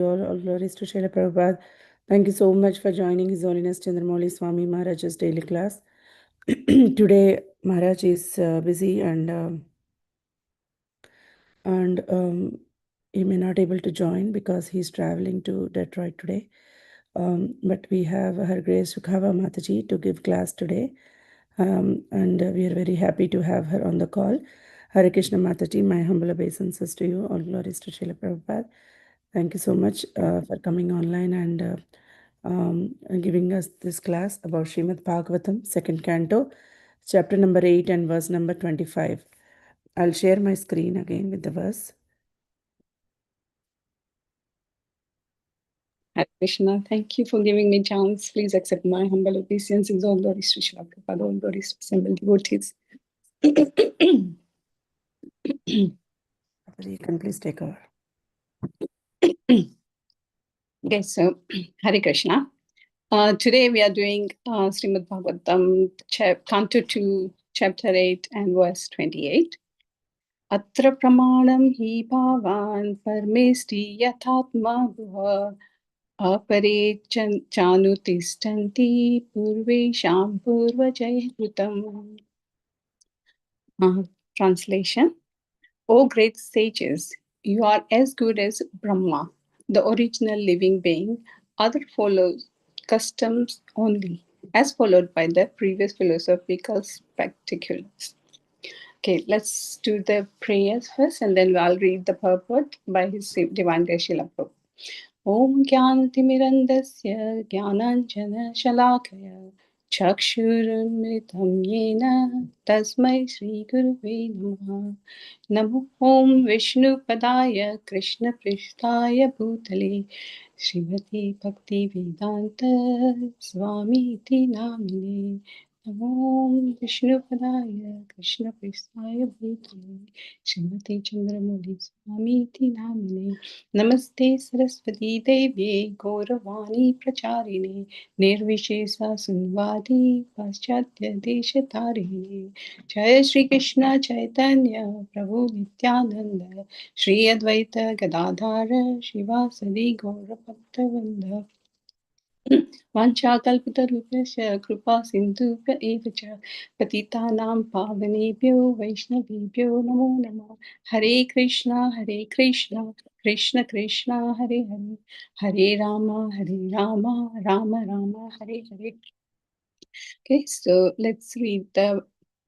All glories to Srila Prabhupada. Thank you so much for joining His Holiness Chandramouli Swami Maharaj's daily class. Today, Maharaj is busy and he may not able to join because he's traveling to Detroit today. But we have Her Grace Sukhavaha Mataji to give class today. And we are very happy to have her on the call. Hare Krishna Mataji, my humble obeisances to you. All glories to Srila Prabhupada. Thank you so much for coming online and giving us this class about Srimad Bhagavatam, second canto, chapter number 8 and verse number 25. I'll share my screen again with the verse. Hare Krishna, thank you for giving me chance. Please accept my humble obeisances. All glories to Srila Prabhupada, all glories to assembled devotees. You can please take over. Okay, so Hare Krishna. Today we are doing Srimad Bhagavatam, Canto 2, Chapter 8 and verse 28. Atra pramanam hi bhavan parmesti yathatma bhuva apare chanutistanti purvesham purvajayhutam. Translation. O great sages, you are as good as Brahma, the original living being. Other follows customs only, as followed by the previous philosophical spectaculars. Okay, let's do the prayers first, and then I'll read the purport by His Divine Grace Srila Prabhupada. Om Gyanatimirandasya Gyananjana Shalakaya Chakshurumritam Yena Tasmai Shri Guruve Namaha. Namo Om Vishnu Padaya Krishna Prishtaya Bhutale Srimati Bhakti Vedanta Swami Iti Namine. Namo Vishnu Padaya Krishna Prishtaya Bhutale Srimati Chandramouli Swami Iti Namine. Namaste Saraswati Devi Gauravani Pracharine Nirvishesa Sunvadi Paschatya Deshatarine Jaya Shri Krishna Chaitanya Prabhu Nityananda Shri Advaita Gadadhara Shivasadi Gaurabhaktavrinda Vanchakalpatarupasya Kripa Sindhubhya Evacha Patitanam Pavanebhyo Vaishnavibhyo Namo Namo Hare Krishna Krishna Krishna Hare Hare Hare Rama Rama Rama Hare Hare. Okay, so let's read the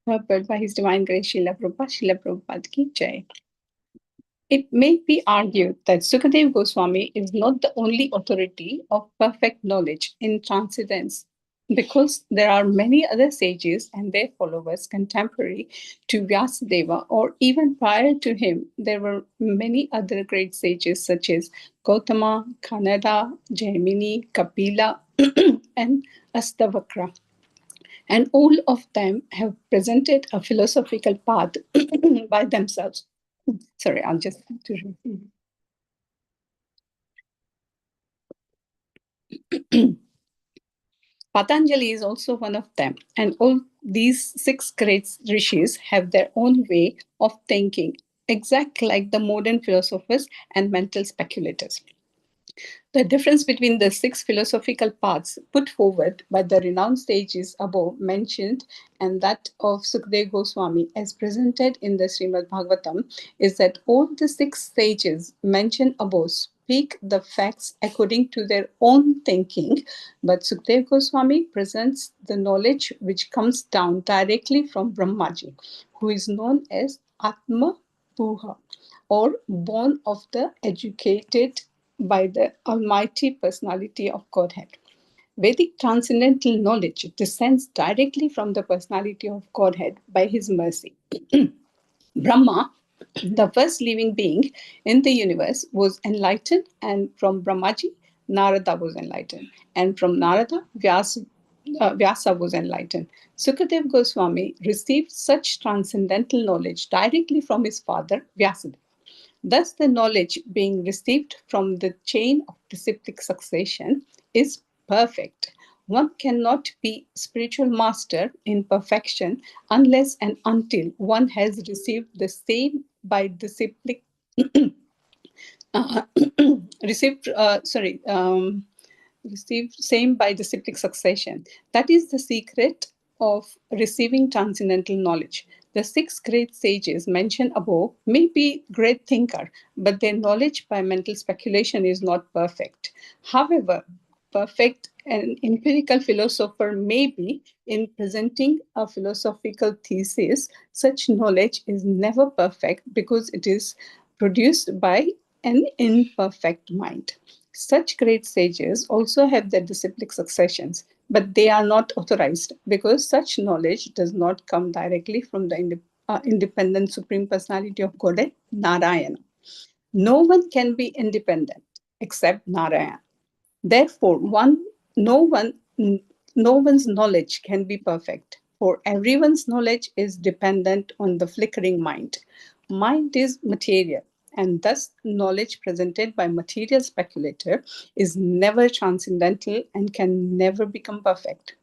purport by His Divine Grace Srila Prabhupada. Srila Prabhupada ki Jai. It may be argued that Sukadeva Goswami is not the only authority of perfect knowledge in transcendence, because there are many other sages and their followers contemporary to Vyasadeva, or even prior to him, there were many other great sages such as Gautama, Kanada, Jaimini, Kapila, and Astavakra. And all of them have presented a philosophical path by themselves. Sorry, I'll just have to read. Patanjali is also one of them, and all these six great rishis have their own way of thinking, exact like the modern philosophers and mental speculators. The difference between the six philosophical paths put forward by the renowned sages above mentioned and that of Sukadeva Goswami as presented in the Srimad Bhagavatam is that all the six sages mentioned above speak the facts according to their own thinking, but Sukadeva Goswami presents the knowledge which comes down directly from Brahmaji, who is known as Atma Puha, or born of the educated by the Almighty Personality of Godhead. Vedic transcendental knowledge descends directly from the Personality of Godhead by His mercy. Brahma, the first living being in the universe, was enlightened, and from Brahmaji, Narada was enlightened, and from Narada, Vyasa was enlightened. Sukadeva Goswami received such transcendental knowledge directly from his father, Vyasadeva. Thus, the knowledge being received from the chain of disciplic succession is perfect. One cannot be spiritual master in perfection unless and until one has received the same by disciplic uh, received, received same by disciplic succession. That is the secret of receiving transcendental knowledge. The six great sages mentioned above may be great thinker, but their knowledge by mental speculation is not perfect. However, perfect an empirical philosopher may be in presenting a philosophical thesis. Such knowledge is never perfect because it is produced by an imperfect mind. Such great sages also have their disciplic successions, but they are not authorized because such knowledge does not come directly from the independent Supreme Personality of Godhead, Narayana. No one can be independent except Narayana. Therefore, no one, no one's knowledge can be perfect, for everyone's knowledge is dependent on the flickering mind. Mind is material, and thus knowledge presented by material speculator is never transcendental and can never become perfect.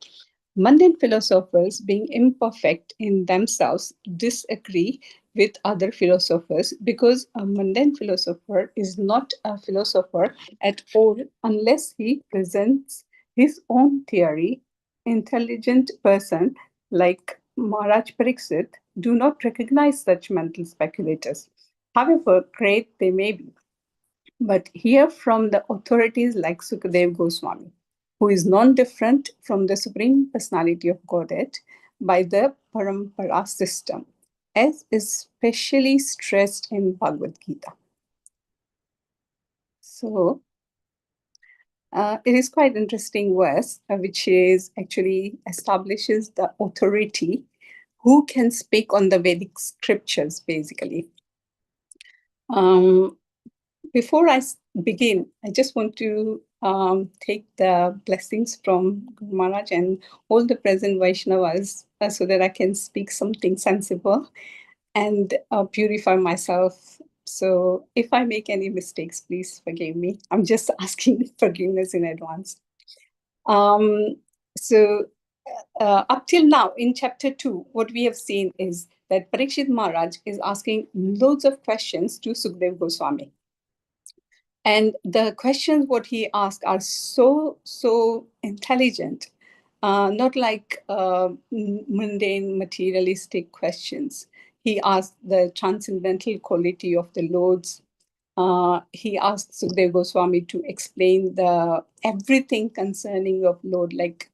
Mundane philosophers, being imperfect in themselves, disagree with other philosophers because a mundane philosopher is not a philosopher at all unless he presents his own theory. Intelligent person like Maharaj Pariksit do not recognize such mental speculators, however great they may be, but hear from the authorities like Sukadev Goswami, who is non-different from the Supreme Personality of Godhead by the Parampara system, as is specially stressed in Bhagavad Gita. So it is quite interesting verse, which is actually establishes the authority who can speak on the Vedic scriptures, basically. Um, Before I begin, I just want to take the blessings from Guru Maharaj and all the present Vaishnavas so that I can speak something sensible and purify myself. So if I make any mistakes, please forgive me. I'm just asking forgiveness in advance. Um, so up till now, in chapter 2, what we have seen is that Parikshit Maharaj is asking loads of questions to Sukhdev Goswami, and the questions what he asked are so intelligent, not like mundane materialistic questions. He asked the transcendental quality of the lords. He asked Sukdev Goswami to explain the everything concerning of Lord, like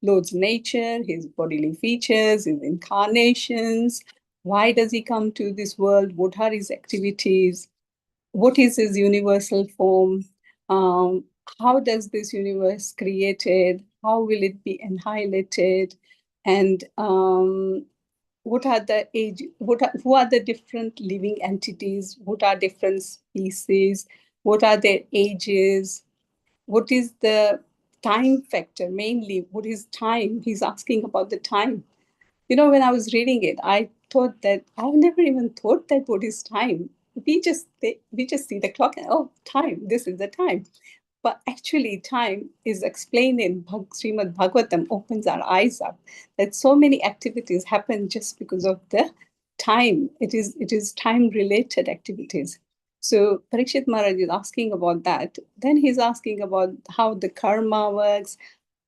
Lord's nature, his bodily features, his incarnations. Why does he come to this world? What are his activities? What is his universal form? Um, how does this universe created? How will it be annihilated? And what are the age? Who are the different living entities? What are different species? What are their ages? What is the time factor? Mainly, what is time? He's asking about the time. When I was reading it, I thought that I've never even thought that what is time. We just see the clock and oh, time. This is the time. But actually, time is explained in Srimad Bhagavatam, opens our eyes up that so many activities happen just because of the time. It is time related activities. So Parikshit Maharaj is asking about that. Then he's asking about how the karma works,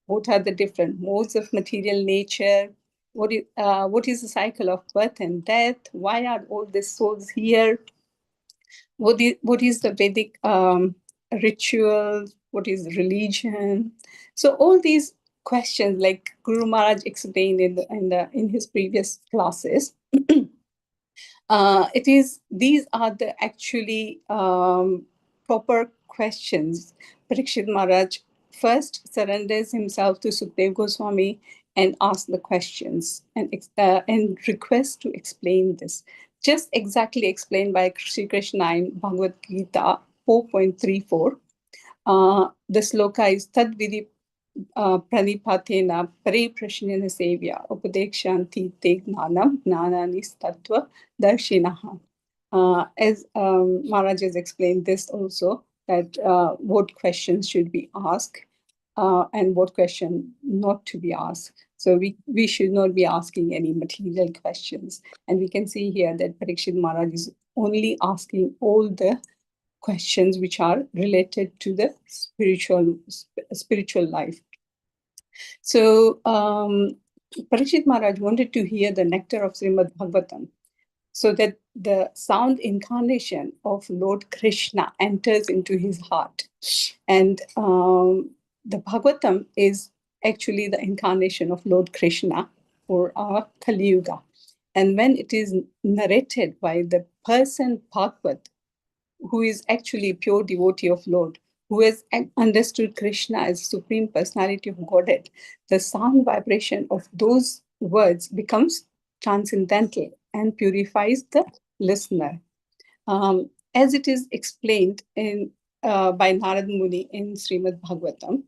what are the different modes of material nature, what is the cycle of birth and death, why are all these souls here, what is the Vedic ritual, what is religion. So all these questions, like Guru Maharaj explained in his previous classes, these are the actually proper questions. Parikshit Maharaj first surrenders himself to Sukhdev Goswami and asks the questions and requests to explain this. Just exactly explained by Sri Krishna in Bhagavad Gita 4.34. The sloka is Tad Vidhi Pranipatena Pariprashnena Sevya Upadekshanti Te Gnanam Gnanani Tattva Darshinaha. As Maharaj has explained this also, that what questions should be asked and what question not to be asked. So we should not be asking any material questions. And we can see here that Parikshit Maharaj is only asking all the questions which are related to the spiritual life. So Parikshit Maharaj wanted to hear the nectar of Srimad Bhagavatam, so that the sound incarnation of Lord Krishna enters into his heart. And the Bhagavatam is actually the incarnation of Lord Krishna for our Kali Yuga. And when it is narrated by the person Bhagavat, who is actually a pure devotee of Lord, who has understood Krishna as Supreme Personality of Godhead, the sound vibration of those words becomes transcendental and purifies the listener. As it is explained by Narad Muni in Srimad Bhagavatam,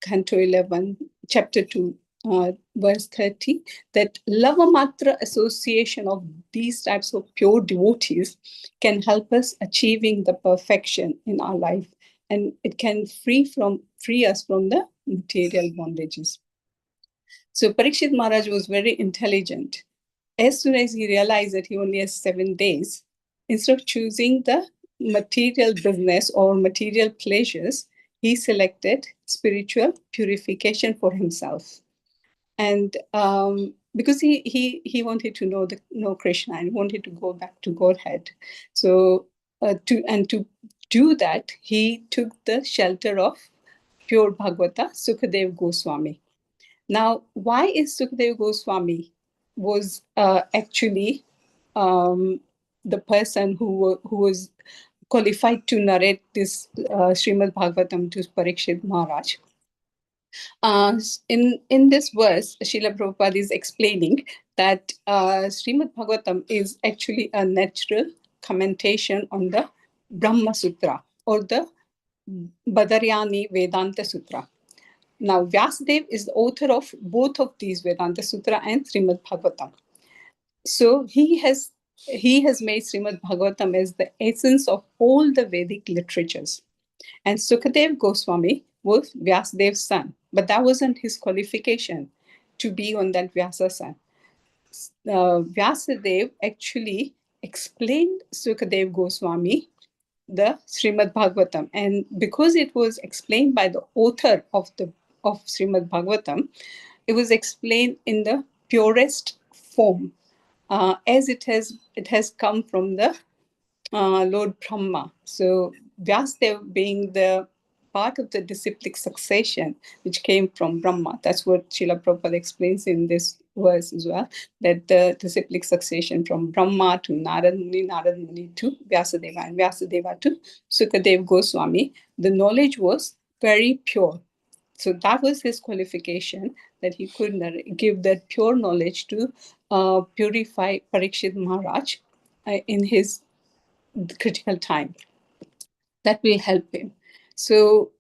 Canto 11, Chapter 2, verse 30, that lavamatra association of these types of pure devotees can help us achieving the perfection in our life, and it can free us from the material bondages. So Parikshit Maharaj was very intelligent. As soon as he realized that he only has 7 days, instead of choosing the material business or material pleasures, he selected spiritual purification for himself. And because he wanted to know Krishna and wanted to go back to Godhead. So to do that, he took the shelter of pure Bhagavata, Sukadev Goswami. Now, why is Sukhdev Goswami was actually the person who was qualified to narrate this Srimad Bhagavatam to Parikshit Maharaj? In this verse, Srila Prabhupada is explaining that Srimad Bhagavatam is actually a natural commentation on the Brahma Sutra or the Badaryani Vedanta Sutra. Now, Vyasadeva is the author of both of these, Vedanta Sutra and Srimad Bhagavatam. So he has made Srimad Bhagavatam as the essence of all the Vedic literatures. And Sukadev Goswami was Vyasadev's son, but that wasn't his qualification to be on that Vyasa son. Vyasadeva actually explained Sukadev Goswami the Srimad Bhagavatam, and because it was explained by the author of Srimad Bhagavatam, it was explained in the purest form, as it has come from the Lord Brahma. So Vyasadeva being the part of the disciplic succession which came from Brahma. That's what Srila Prabhupada explains in this verse as well, that the disciplic succession from Brahma to Narad Muni to Vyasadeva, and Vyasadeva to Sukadev Goswami, the knowledge was very pure. So that was his qualification, that he could give that pure knowledge to purify Parikshit Maharaj in his critical time. That will help him. So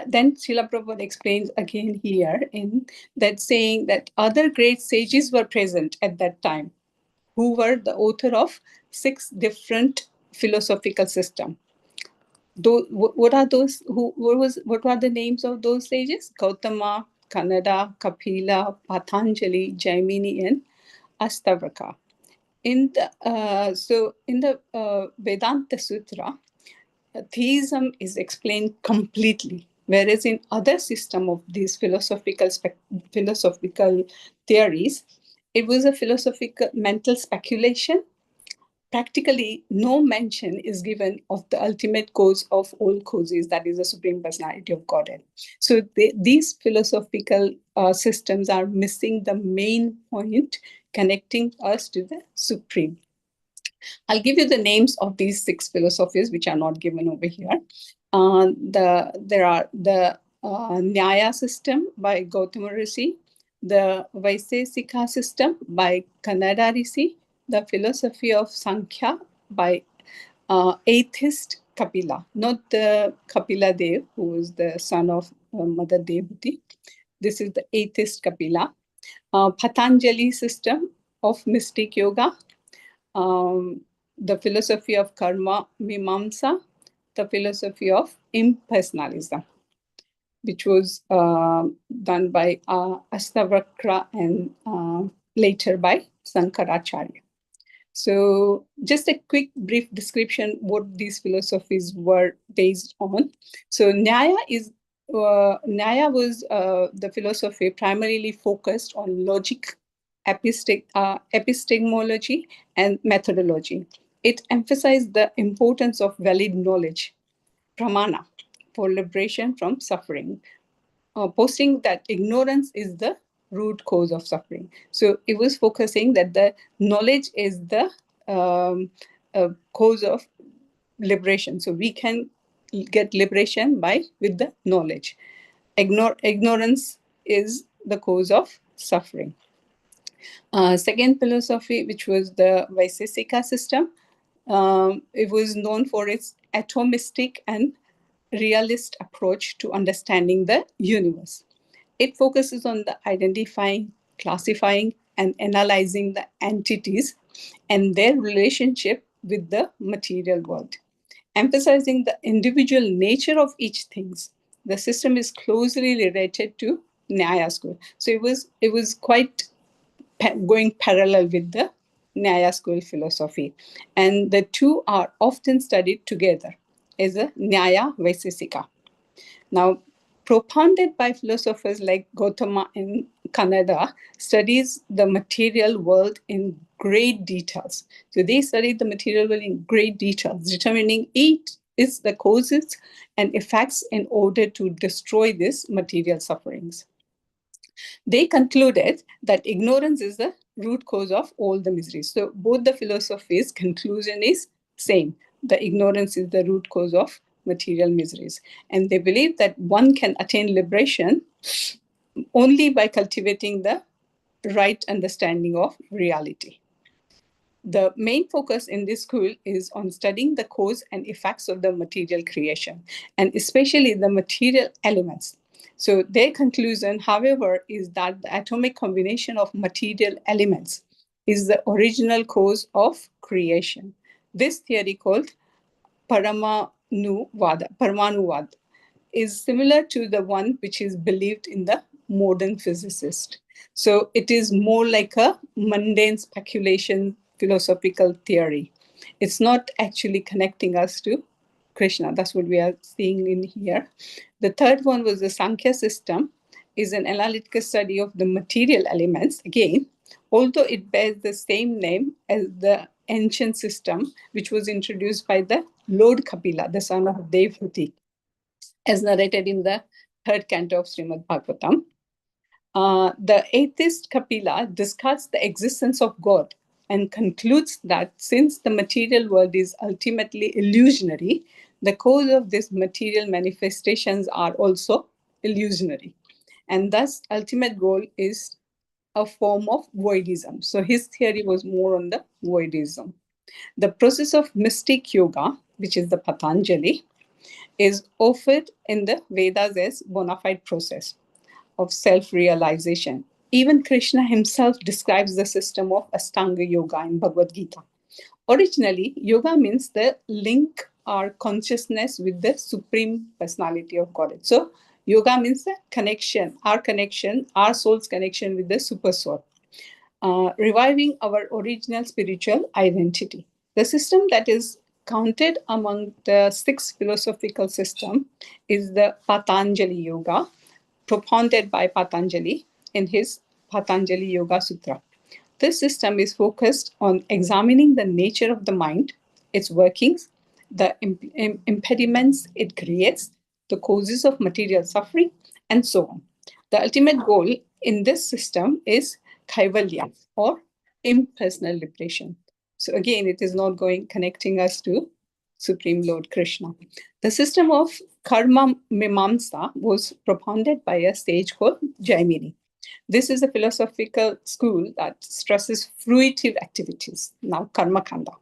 then Srila Prabhupada explains again here in that, saying that other great sages were present at that time, who were the author of 6 different philosophical systems. What are those? What were the names of those sages? Gautama, Kannada, Kapila, Patanjali, Jaimini, and Astavaka. In the Vedanta Sutra, theism is explained completely, whereas in other system of these philosophical theories, it was a philosophical mental speculation. Practically no mention is given of the ultimate cause of all causes, that is the Supreme Personality of Godhead. So these philosophical systems are missing the main point connecting us to the Supreme. I'll give you the names of these 6 philosophies, which are not given over here. There are the Nyaya system by Gautama Rishi, the Vaisesika system by Kannada Rishi, the philosophy of Sankhya by atheist Kapila, not the Kapila Dev, who was the son of Mother Devhuti. This is the atheist Kapila. Patanjali system of mystic yoga, the philosophy of karma mimamsa, the philosophy of impersonalism, which was done by Astavakra and later by Sankaracharya. So, just a quick, brief description what these philosophies were based on. So, Nyaya was the philosophy primarily focused on logic, epistemology, and methodology. It emphasized the importance of valid knowledge, pramana, for liberation from suffering, posting that ignorance is the root cause of suffering. So it was focusing that the knowledge is the cause of liberation. So we can get liberation by with the knowledge. Ignorance is the cause of suffering. Second philosophy, which was the Vaisesika system, it was known for its atomistic and realist approach to understanding the universe. It focuses on the identifying, classifying, and analyzing the entities and their relationship with the material world, emphasizing the individual nature of each things. The system is closely related to Nyaya school. So it was quite going parallel with the Nyaya school philosophy. And the two are often studied together as a Nyaya Vaisesika. Now, propounded by philosophers like Gautama in Canada, studies the material world in great details. So they studied the material world in great details, determining each is the causes and effects in order to destroy these material sufferings. They concluded that ignorance is the root cause of all the miseries. So both the philosophies' conclusion is same. The ignorance is the root cause of material miseries. And they believe that one can attain liberation only by cultivating the right understanding of reality. The main focus in this school is on studying the cause and effects of the material creation, and especially the material elements. So, their conclusion, however, is that the atomic combination of material elements is the original cause of creation. This theory, called Paramanuvad, is similar to the one which is believed in the modern physicist. So it is more like a mundane speculation philosophical theory. It's not actually connecting us to Krishna. That's what we are seeing in here. The third one was the Sankhya system, is an analytical study of the material elements. Again, although it bears the same name as the ancient system, which was introduced by the Lord Kapila, the son of Devhuti, as narrated in the third canto of Srimad Bhagavatam. The atheist Kapila discards the existence of God and concludes that since the material world is ultimately illusionary, the cause of these material manifestations are also illusionary. And thus, ultimate goal is a form of voidism. So his theory was more on the voidism. The process of mystic yoga, which is the Patanjali, is offered in the Vedas as bona fide process of self-realization. Even Krishna himself describes the system of Astanga Yoga in Bhagavad Gita. Originally, yoga means the link our consciousness with the Supreme Personality of Godhead. So, yoga means the connection, our soul's connection with the Super Soul, reviving our original spiritual identity. The system that is counted among the six philosophical systems is the Patanjali Yoga, propounded by Patanjali in his Patanjali Yoga Sutra. This system is focused on examining the nature of the mind, its workings, the impediments it creates, the causes of material suffering, and so on. The ultimate goal in this system is kaivalya, or impersonal liberation. So again, it is not connecting us to Supreme Lord Krishna. The system of karma mimamsa was propounded by a sage called Jaimini. This is a philosophical school that stresses fruitive activities, now karma kanda.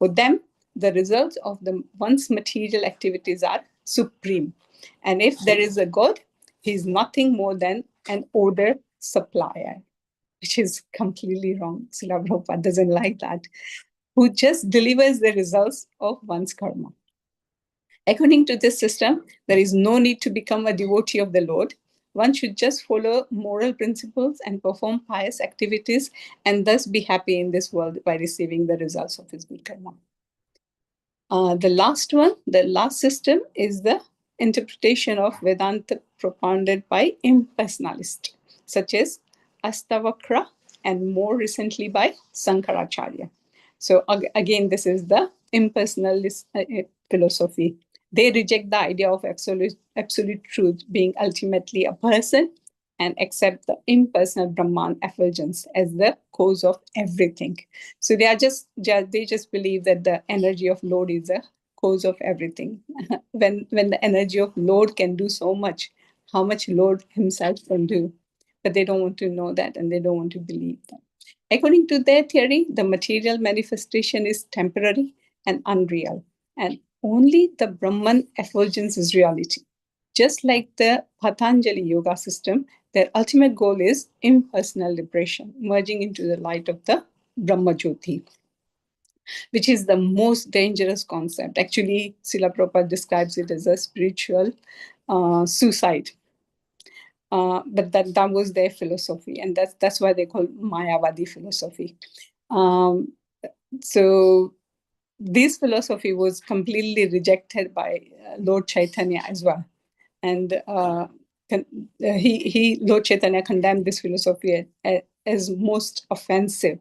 For them, the results of the one's material activities are supreme. And if there is a God, he is nothing more than an order supplier, which is completely wrong. Srila Prabhupada doesn't like that, who just delivers the results of one's karma. According to this system, there is no need to become a devotee of the Lord. One should just follow moral principles and perform pious activities and thus be happy in this world by receiving the results of his good karma. The last one, the last system is the interpretation of Vedanta propounded by impersonalists, such as Astavakra and more recently by Sankaracharya. So again, this is the impersonalist philosophy. They reject the idea of absolute truth being ultimately a person and accept the impersonal Brahman effulgence as the cause of everything. So they just believe that the energy of Lord is the cause of everything. When the energy of Lord can do so much, how much Lord himself can do? But they don't want to know that and they don't want to believe that. According to their theory, the material manifestation is temporary and unreal, and only the Brahman effulgence is reality. Just like the Patanjali yoga system, their ultimate goal is impersonal liberation, merging into the light of the Brahma Jyoti, which is the most dangerous concept. Actually, Srila Prabhupada describes it as a spiritual suicide. But that was their philosophy, and that's why they call Mayavadi philosophy. Um, so this philosophy was completely rejected by Lord Chaitanya as well, and Lord Chaitanya condemned this philosophy as most offensive.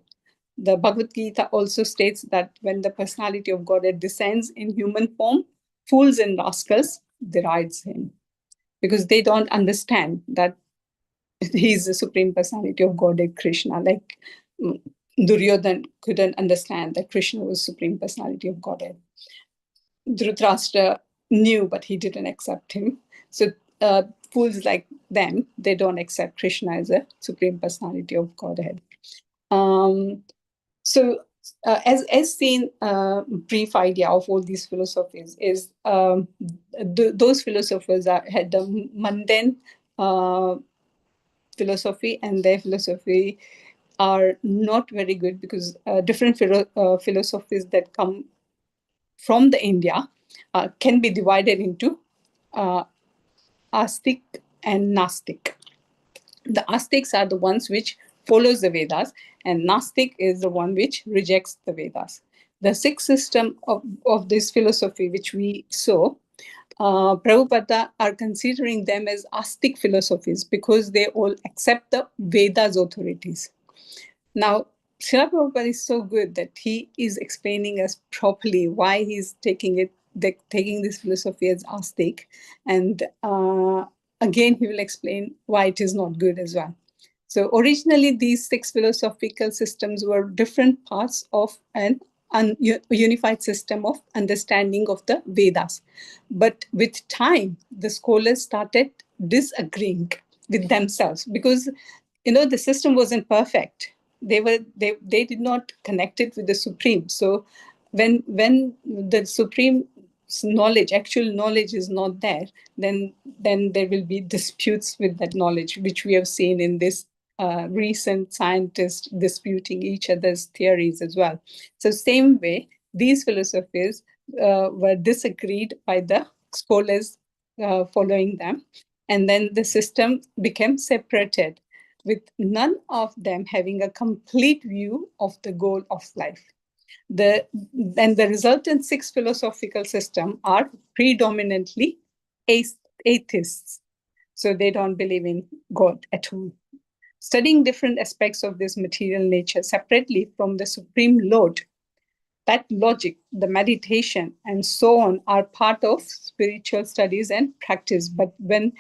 The Bhagavad Gita also states that when the personality of Godhead descends in human form, fools and rascals derides him because they don't understand that he is the supreme personality of Godhead, Krishna. Like Duryodhan couldn't understand that Krishna was supreme personality of Godhead. Dhritarashtra knew, but he didn't accept him. So fools like them, they don't accept Krishna as a supreme personality of Godhead. So, as seen, brief idea of all these philosophies is those philosophers had the mundane philosophy, and their philosophy are not very good because different philosophies that come from the India can be divided into Astic and Nastic. The Astics are the ones which follows the Vedas, and Nastic is the one which rejects the Vedas. The sixth system of this philosophy, which we saw, Prabhupada are considering them as Astic philosophies because they all accept the Vedas authorities. Now, Srila Prabhupada is so good that he is explaining us properly why he's taking this philosophy as Astic, and again he will explain why it is not good as well. So originally, these six philosophical systems were different parts of an unified system of understanding of the Vedas. But with time, the scholars started disagreeing with themselves because the system wasn't perfect. They did not connect it with the supreme. So when the supreme knowledge, actual knowledge, is not there, then there will be disputes with that knowledge, which we have seen in this recent scientists disputing each other's theories as well. So same way, these philosophies were disagreed by the scholars following them, and then the system became separated, with none of them having a complete view of the goal of life. The resultant six philosophical systems are predominantly atheists. So they don't believe in God at all. Studying different aspects of this material nature separately from the Supreme Lord, that logic, the meditation, and so on are part of spiritual studies and practice. But when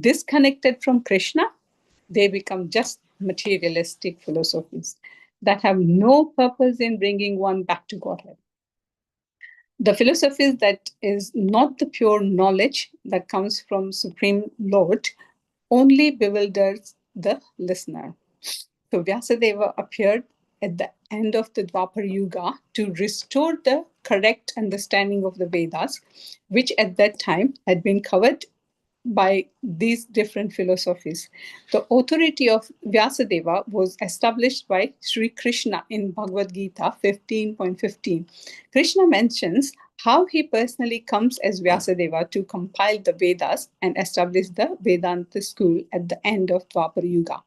disconnected from Krishna, they become just materialistic philosophies that have no purpose in bringing one back to Godhead. The philosophy that is not the pure knowledge that comes from Supreme Lord only bewilders the listener. So Vyasadeva appeared at the end of the Dwapar Yuga to restore the correct understanding of the Vedas, which at that time had been covered by these different philosophies. The authority of Vyasadeva was established by Sri Krishna in Bhagavad Gita 15.15. Krishna mentions how he personally comes as Vyasadeva to compile the Vedas and establish the Vedanta school at the end of Dwapara Yuga.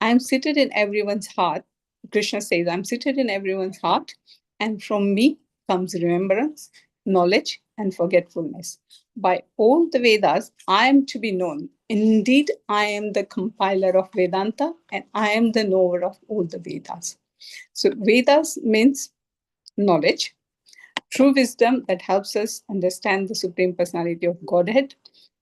I am seated in everyone's heart. Krishna says, I'm seated in everyone's heart, and from me comes remembrance, knowledge, and forgetfulness. By all the Vedas, I am to be known. Indeed, I am the compiler of Vedanta, and I am the knower of all the Vedas. So, Vedas means knowledge, true wisdom that helps us understand the Supreme Personality of Godhead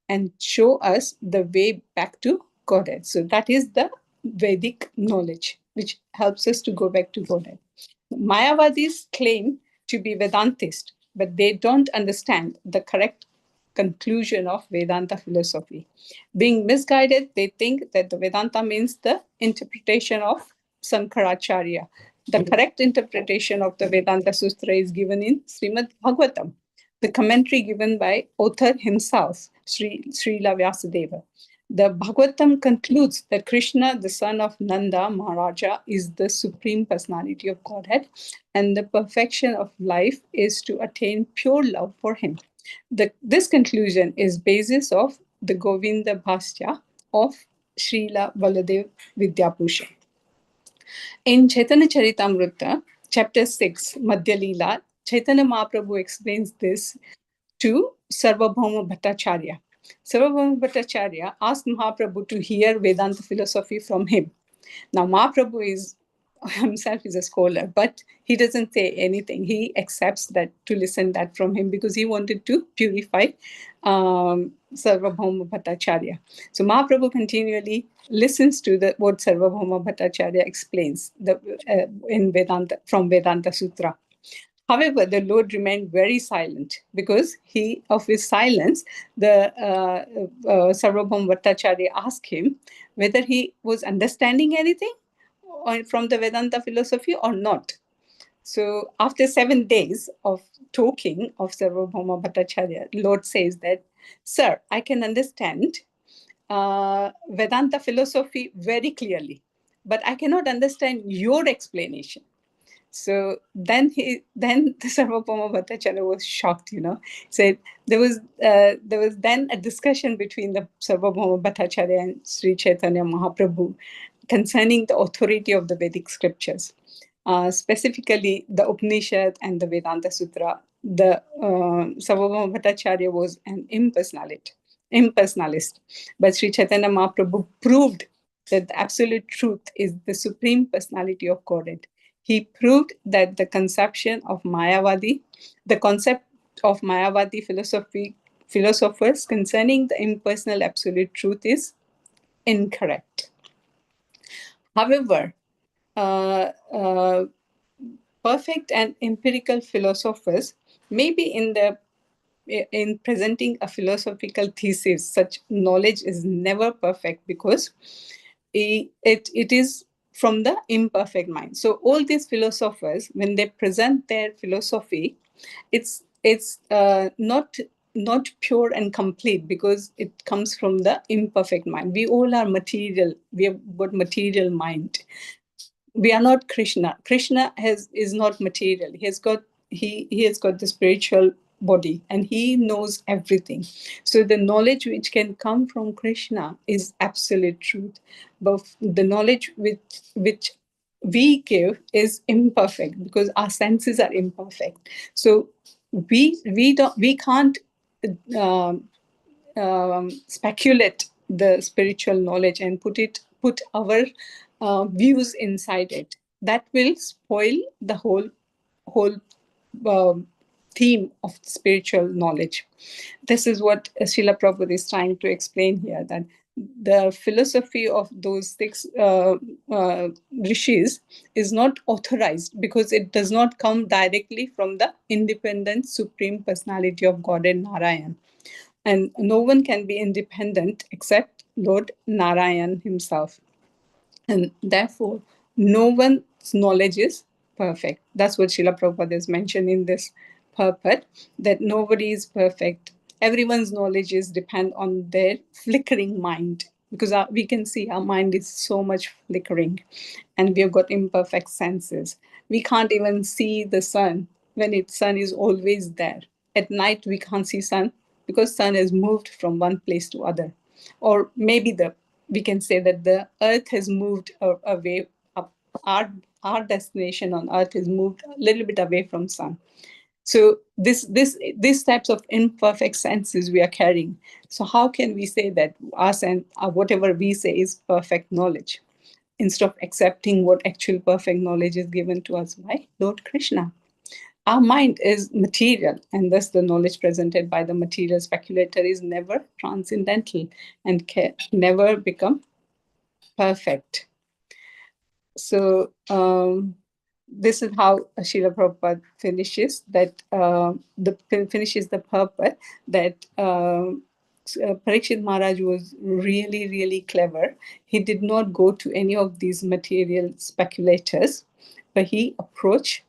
and show us the way back to Godhead. So that is the Vedic knowledge, which helps us to go back to Godhead. Mayavadis claim to be Vedantist, but they don't understand the correct conclusion of Vedanta philosophy. Being misguided, they think that the Vedanta means the interpretation of Sankaracharya. The correct interpretation of the Vedanta Sutra is given in Srimad Bhagavatam, the commentary given by author himself, Srila Vyasadeva. The Bhagavatam concludes that Krishna, the son of Nanda Maharaja, is the supreme personality of Godhead, and the perfection of life is to attain pure love for him. This conclusion is basis of the Govinda Bhastya of Srila Baladev Vidyabhushan. In Chaitanya Charitamrita, chapter 6, Madhya Leela, Chaitanya Mahaprabhu explains this to Sarvabhauma Bhattacharya. Sarvabhauma Bhattacharya asked Mahaprabhu to hear Vedanta philosophy from him. Now, Mahaprabhu is himself is a scholar, but he doesn't say anything. He accepts that to listen that from him because he wanted to purify Sarvabhauma Bhattacharya. So Mahaprabhu continually listens to what Sarvabhauma Bhattacharya explains in Vedanta from Vedanta Sutra. However, the Lord remained very silent because of his silence, the Sarvabhauma Bhattacharya asked him whether he was understanding anything from the Vedanta philosophy or not. So after 7 days of talking of Sarvabhauma Bhattacharya, Lord says that, sir, I can understand Vedanta philosophy very clearly, but I cannot understand your explanation. So then the Sarvabhauma Bhattacharya was shocked, Said there was then a discussion between the Sarvabhauma Bhattacharya and Sri Chaitanya Mahaprabhu concerning the authority of the Vedic scriptures, specifically the Upanishad and the Vedanta Sutra. The Sarvabhauma Bhattacharya was an impersonalist, but Sri Chaitanya Mahaprabhu proved that the absolute truth is the supreme personality of Godhead. He proved that the concept of Mayavadi philosophers concerning the impersonal absolute truth is incorrect. However, perfect and empirical philosophers may be in presenting a philosophical thesis. Such knowledge is never perfect because it is from the imperfect mind. So all these philosophers, when they present their philosophy, it's not pure and complete because it comes from the imperfect mind. We all are material. We have got material mind. We are not Krishna. Krishna is not material. He has got the spiritual body and he knows everything. So the knowledge which can come from Krishna is absolute truth, but the knowledge which we give is imperfect because our senses are imperfect. So we can't um, speculate the spiritual knowledge and put our views inside it. That will spoil the whole uh, theme of spiritual knowledge. This is what Srila Prabhupada is trying to explain here, that the philosophy of those six rishis is not authorized because it does not come directly from the independent supreme personality of God and Narayan. And no one can be independent except Lord Narayan himself. And therefore, no one's knowledge is perfect. That's what Srila Prabhupada has mentioned in this purport, that nobody is perfect. Everyone's knowledge is depend on their flickering mind, because we can see our mind is so much flickering and we have got imperfect senses. We can't even see the sun when its sun is always there. at night we can't see sun because sun has moved from one place to other. Or maybe we can say that the earth has moved away up. Our destination on earth has moved a little bit away from sun. So these types of imperfect senses we are carrying. So how can we say that us and whatever we say is perfect knowledge, instead of accepting what actual perfect knowledge is given to us by Lord Krishna? Our mind is material, and thus the knowledge presented by the material speculator is never transcendental and can never become perfect. So this is how Srila Prabhupada finishes that finishes the purport that Parikshit Maharaj was really, really clever. He did not go to any of these material speculators, but he approached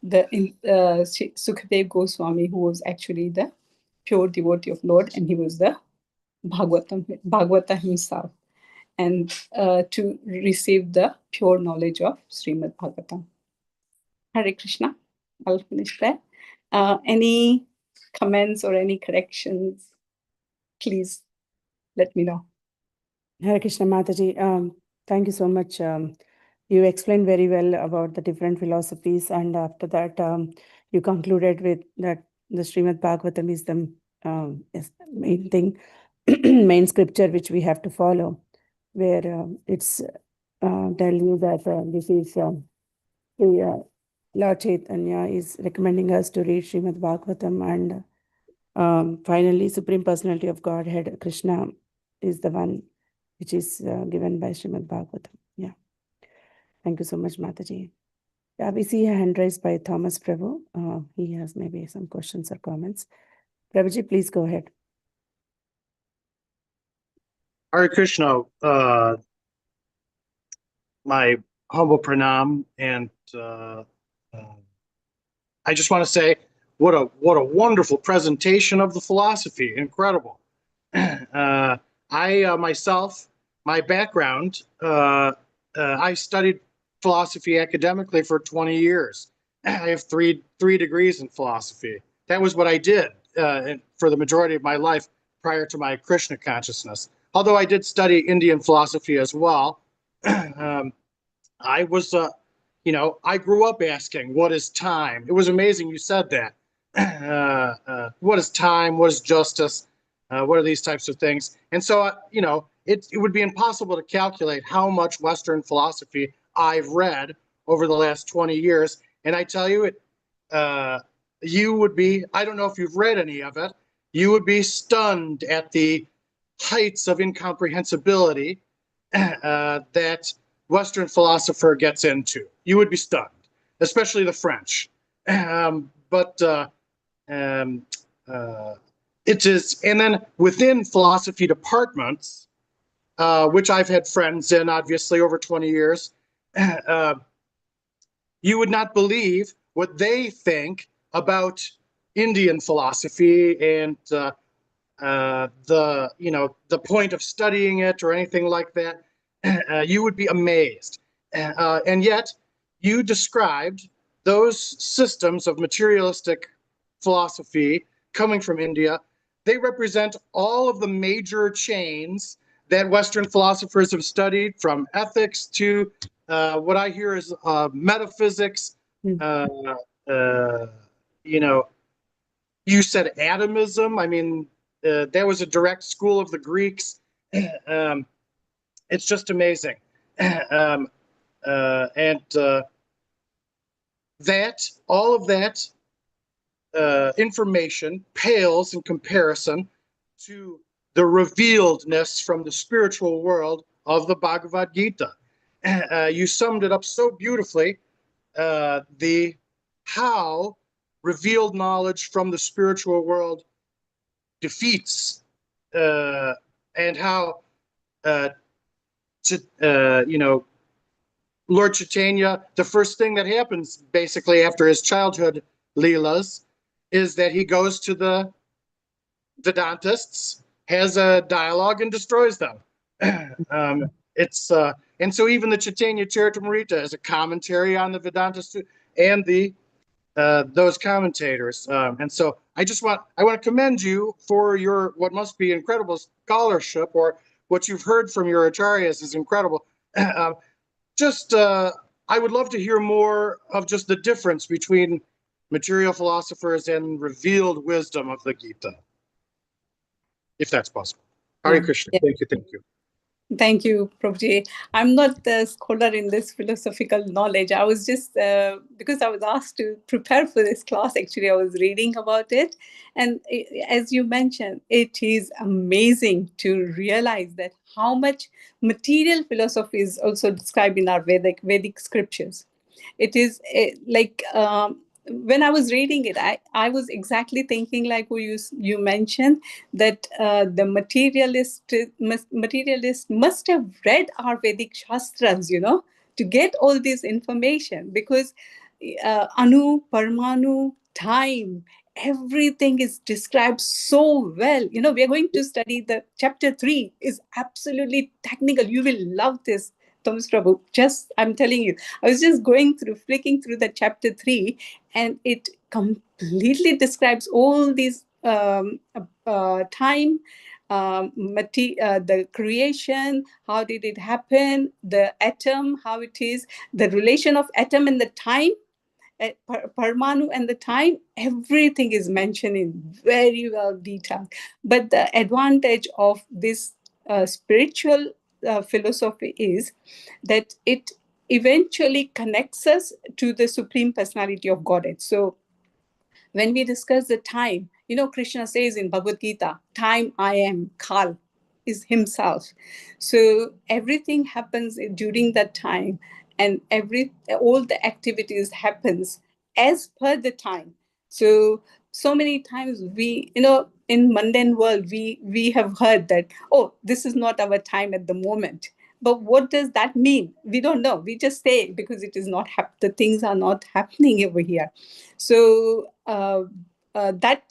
the Sukhdev Goswami, who was actually the pure devotee of Lord, and he was the Bhagavata himself, and to receive the pure knowledge of Srimad Bhagavatam. Hare Krishna. I'll finish there. Any comments or any corrections, please let me know. Hare Krishna Mataji, thank you so much. You explained very well about the different philosophies, and after that, you concluded with that the Srimad Bhagavatam is the main thing, main scripture which we have to follow, where it's tell you that this is the Lord Chaitanya is recommending us to read Srimad Bhagavatam, and finally, Supreme Personality of Godhead, Krishna, is the one which is given by Srimad Bhagavatam. Yeah. Thank you so much, Mataji. Yeah, we see a hand raised by Thomas Prabhu. He has maybe some questions or comments. Prabhuji, please go ahead. Hare Krishna, my humble pranam, and I just want to say what a wonderful presentation of the philosophy. Incredible. I myself, my background, I studied philosophy academically for 20 years. I have three degrees in philosophy. That was what I did for the majority of my life prior to my Krishna consciousness. Although I did study Indian philosophy as well, I was, I grew up asking, what is time? It was amazing you said that. What is time? What is justice? What are these types of things? And so, it would be impossible to calculate how much Western philosophy I've read over the last 20 years. And I tell you, you would be, I don't know if you've read any of it, you would be stunned at the heights of incomprehensibility that Western philosopher gets into. You would be stunned, especially the French. But it is, and then within philosophy departments, which I've had friends in, obviously, over 20 years, you would not believe what they think about Indian philosophy and the point of studying it or anything like that. You would be amazed. And yet, you described those systems of materialistic philosophy coming from India. They represent all of the major chains that Western philosophers have studied, from ethics to what I hear is metaphysics. You said atomism. I mean, that was a direct school of the Greeks. It's just amazing. And that, all of that information pales in comparison to the revealedness from the spiritual world of the Bhagavad Gita. You summed it up so beautifully, how revealed knowledge from the spiritual world defeats and how Lord Chaitanya, the first thing that happens basically after his childhood leelas is that he goes to the Vedantists, has a dialogue, and destroys them. And so even the Chaitanya Charitamrita is a commentary on the Vedantists and the those commentators. And so I want to commend you for your what must be incredible scholarship, or what you've heard from your acharyas is incredible. Just I would love to hear more of just the difference between material philosophers and revealed wisdom of the Gita, if that's possible. Hare Krishna. Yeah. Thank you. Thank you. Thank you, Prabhuji. I'm not the scholar in this philosophical knowledge. I was just, because I was asked to prepare for this class, actually, I was reading about it. And as you mentioned, it is amazing to realize that how much material philosophy is also described in our Vedic scriptures. It is like, when I was reading it, I was exactly thinking like you mentioned, that the materialist must have read our Vedic Shastras, to get all this information, because Anu, Parmanu, time, everything is described so well. We are going to study the chapter 3 is absolutely technical. You will love this, Thomas Prabhu. I'm telling you, I was just flicking through the chapter 3, and it completely describes all these time, the creation, how did it happen, the atom, how it is, the relation of atom and the time, Parmanu and the time, everything is mentioned in very well detail. But the advantage of this spiritual philosophy is that it eventually connects us to the Supreme Personality of Godhead. So when we discuss the time, Krishna says in Bhagavad Gita, time I am, Kal is himself. So everything happens during that time, and all the activities happens as per the time. So many times in mundane world, we have heard that, oh, this is not our time at the moment. But what does that mean? We don't know. We just say because it is not the things are not happening over here. So that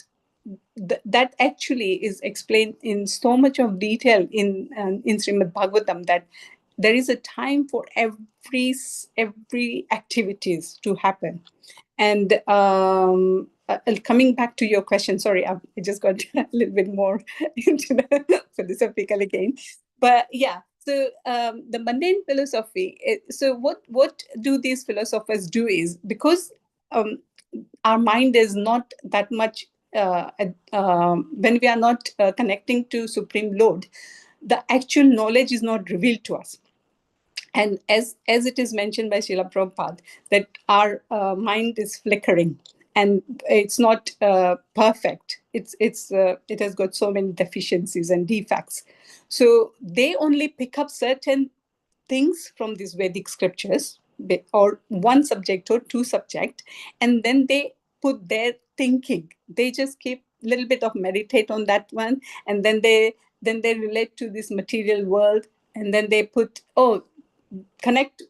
actually is explained in so much of detail in Srimad Bhagavatam, that there is a time for every activities to happen. And coming back to your question, sorry, I just got a little bit more into the philosophical again. But yeah, so the mundane philosophy. So what do these philosophers do is, because our mind is not that much, when we are not connecting to Supreme Lord, the actual knowledge is not revealed to us. And as it is mentioned by Srila Prabhupada, that our mind is flickering and it's not perfect. It has got so many deficiencies and defects. So they only pick up certain things from these Vedic scriptures, or one subject or two subject, and then they put their thinking. They just keep a little bit of meditate on that one, and then they relate to this material world, and then they put, connect,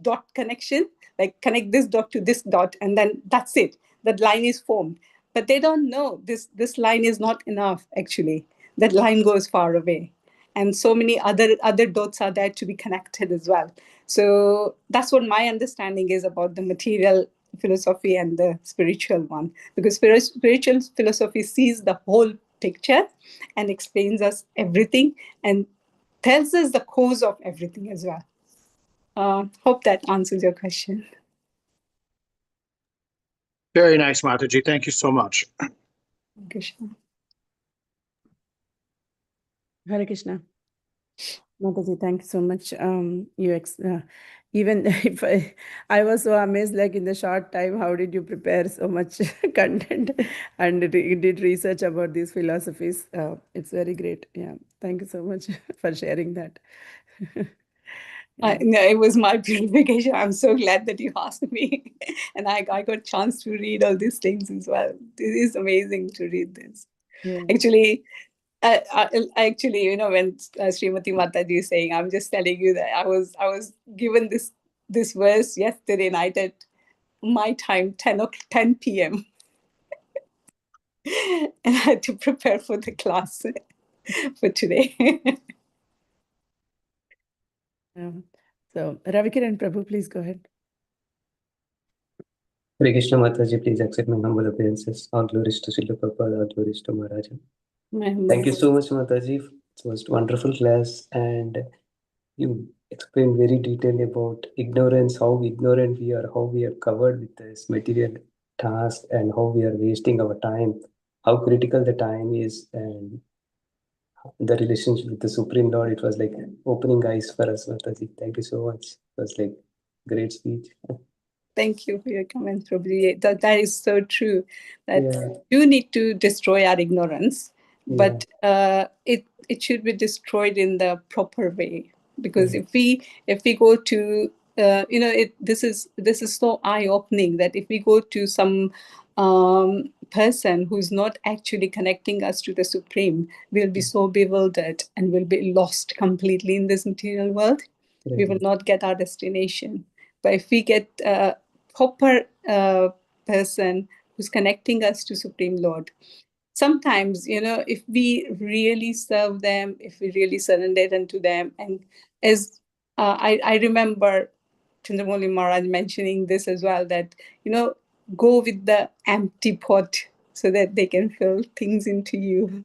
dot connection, like connect this dot to this dot, and then that's it. That line is formed. But they don't know this line is not enough, actually. That line goes far away. And so many other dots are there to be connected as well. So that's what my understanding is about the material philosophy and the spiritual one. Because spiritual philosophy sees the whole picture and explains us everything and tells us the cause of everything as well. Hope that answers your question. Very nice, Mataji. Thank you so much. Krishna. Hare Krishna. Mataji, thank you so much. Even if I was so amazed, like in the short time, how did you prepare so much content and did research about these philosophies? It's very great. Yeah, thank you so much for sharing that. No, it was my purification. I'm so glad that you asked me. And I got a chance to read all these things as well. It is amazing to read this. Yeah. Actually, when Srimati Mataji is saying, I'm just telling you that I was given this verse yesterday night at my time, 10 p.m. And I had to prepare for the class for today. So, Ravikiran Prabhu, please go ahead. Hare Krishna Mataji, please accept my humble obeisances. All glories to Srila Prabhupada, all glories to Maharaja. Thank you so much, Mataji. It was a wonderful class, and you explained very detailed about ignorance, how ignorant we are, how we are covered with this material task, and how we are wasting our time, how critical the time is, and the relationship with the Supreme Lord. It was like opening eyes for us, Mataji. Thank you so much. It was like great speech. Thank you for your comments, Prabhuji. That is so true. That Yeah. you need to destroy our ignorance, Yeah. but it should be destroyed in the proper way. Because Yeah. if we go to this is so eye opening that if we go to some person who's not actually connecting us to the Supreme, we'll be so bewildered and we'll be lost completely in this material world. We will not get our destination. But if we get a proper person who's connecting us to Supreme Lord, sometimes, if we really serve them, if we really surrender unto them, and as I remember Chandramoli Maharaj mentioning this as well, that, go with the empty pot so that they can fill things into you.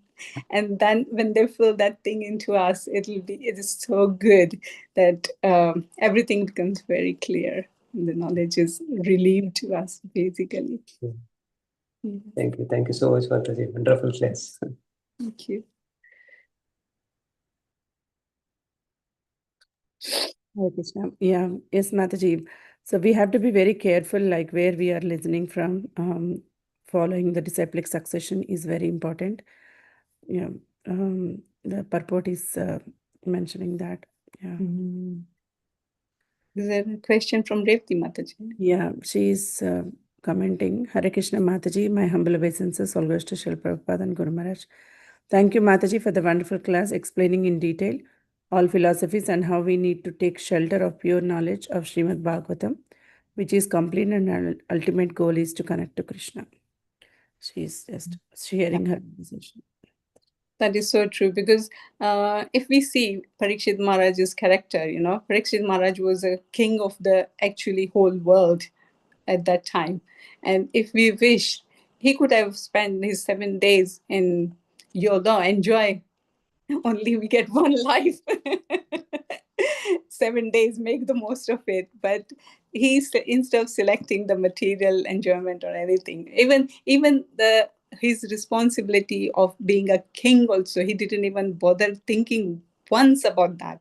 And then when they fill that thing into us, it is so good that everything becomes very clear. And the knowledge is relieved to us, basically. Yeah. Thank you. Thank you so much, Mataji. Wonderful class. Thank you. Hare Krishna. Yeah, yes, Mataji. So we have to be very careful, like where we are listening from. Following the disciplic succession is very important. Yeah, the purport is mentioning that. Yeah. Is there a question from Revati Mataji? Yeah, she is commenting. Hare Krishna Mataji, my humble obeisances always to Srila Prabhupada and Guru Maharaj. Thank you, Mataji, for the wonderful class explaining in detail all philosophies and how we need to take shelter of pure knowledge of Srimad Bhagavatam, which is complete and ultimate goal is to connect to Krishna. She is just sharing her position. That is so true, because if we see Parikshit Maharaj's character, Parikshit Maharaj was a king of the actually whole world at that time. And if we wish, he could have spent his 7 days in yoga, enjoy. Only we get one life. 7 days, make the most of it. But instead of selecting the material enjoyment or anything, even his responsibility of being a king also, he didn't even bother thinking once about that.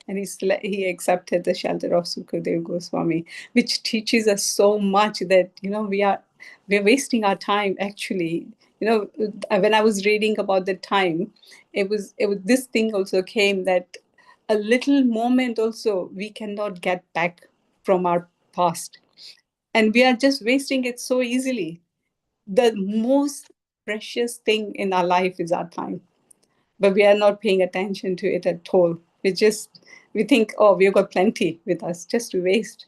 And he accepted the shelter of Sukadeva Goswami, which teaches us so much that we're wasting our time actually. When I was reading about the time, it was this thing also came, that a little moment also we cannot get back from our past, and we are just wasting it so easily. The most precious thing in our life is our time, but we are not paying attention to it at all. We think, oh, we've got plenty with us, just to waste.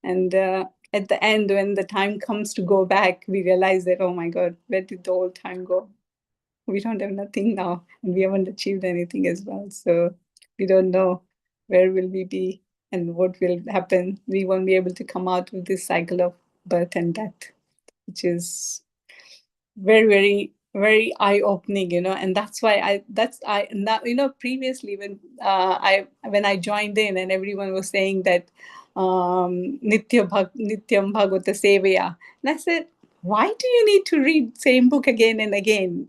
And at the end, when the time comes to go back, we realize that, oh my God, where did the whole time go? We don't have nothing now, and we haven't achieved anything as well. So we don't know where will we be and what will happen. We won't be able to come out of this cycle of birth and death, which is very, very, very eye-opening, and that's why previously when I joined in, and everyone was saying that nityam bhagavata sevaya, and I said, why do you need to read same book again and again?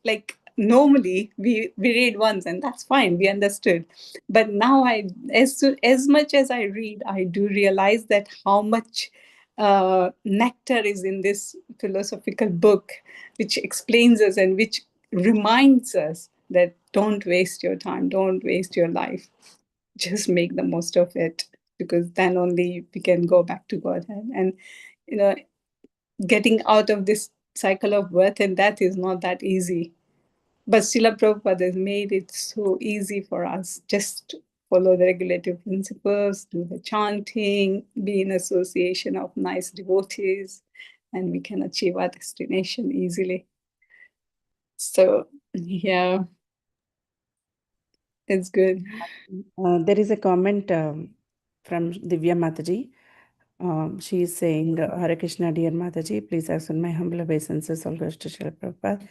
Like normally we read once and that's fine, we understood. But now as much as I read, I do realize that how much nectar is in this philosophical book, which explains us and which reminds us that don't waste your time, don't waste your life, just make the most of it, because then only we can go back to Godhead. And getting out of this cycle of birth and death is not that easy. But Srila Prabhupada has made it so easy for us. Just follow the regulative principles, do the chanting, be in association of nice devotees, and we can achieve our destination easily. So, yeah, it's good. There is a comment from Divya Mataji. She is saying, Hare Krishna, dear Mataji, please accept my humble obeisances, all goes to Srila Prabhupada.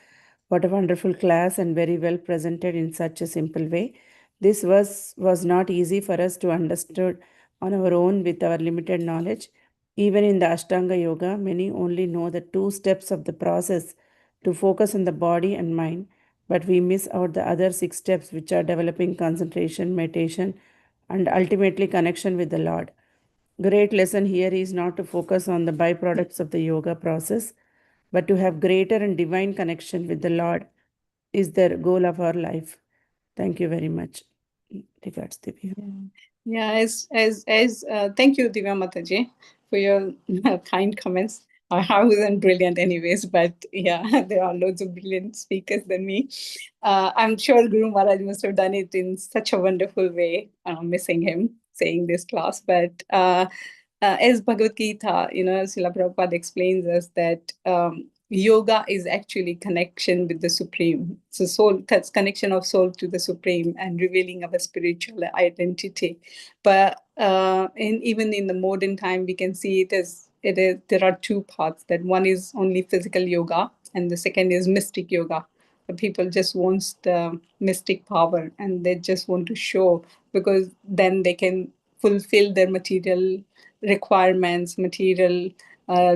What a wonderful class and very well presented in such a simple way. This was not easy for us to understand on our own with our limited knowledge. Even in the Ashtanga Yoga, many only know the 2 steps of the process to focus on the body and mind, but we miss out the other 6 steps, which are developing concentration, meditation, and ultimately connection with the Lord. Great lesson here is not to focus on the byproducts of the yoga process, but to have greater and divine connection with the Lord is the goal of our life. Thank you very much. Regards, Divya. Yeah, thank you, Divya Mataji, for your kind comments. I wasn't brilliant anyways, but yeah, there are loads of brilliant speakers than me. I'm sure Guru Maharaj must have done it in such a wonderful way. Missing him saying this class, but as Bhagavad Gita, Srila Prabhupada explains us that yoga is actually connection with the Supreme. So soul, that's connection of soul to the Supreme and revealing our spiritual identity. But even in the modern time, we can see it as there are 2 parts. That one is only physical yoga, and the second is mystic yoga. The people just want the mystic power, and they just want to show, because then they can fulfill their material requirements, material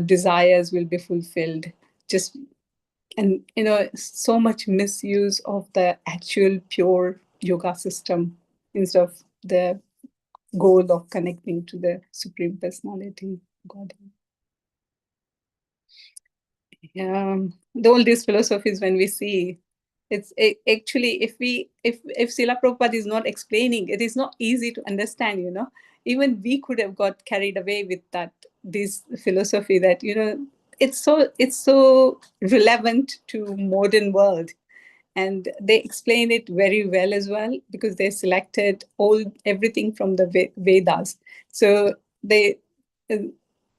desires will be fulfilled. And so much misuse of the actual pure yoga system instead of the goal of connecting to the Supreme Personality, God. The all these philosophies, when we see, actually, if Srila Prabhupada is not explaining, it is not easy to understand. Even we could have got carried away with this philosophy that it's so relevant to modern world, and they explain it very well as well, because they selected everything from the Vedas. So it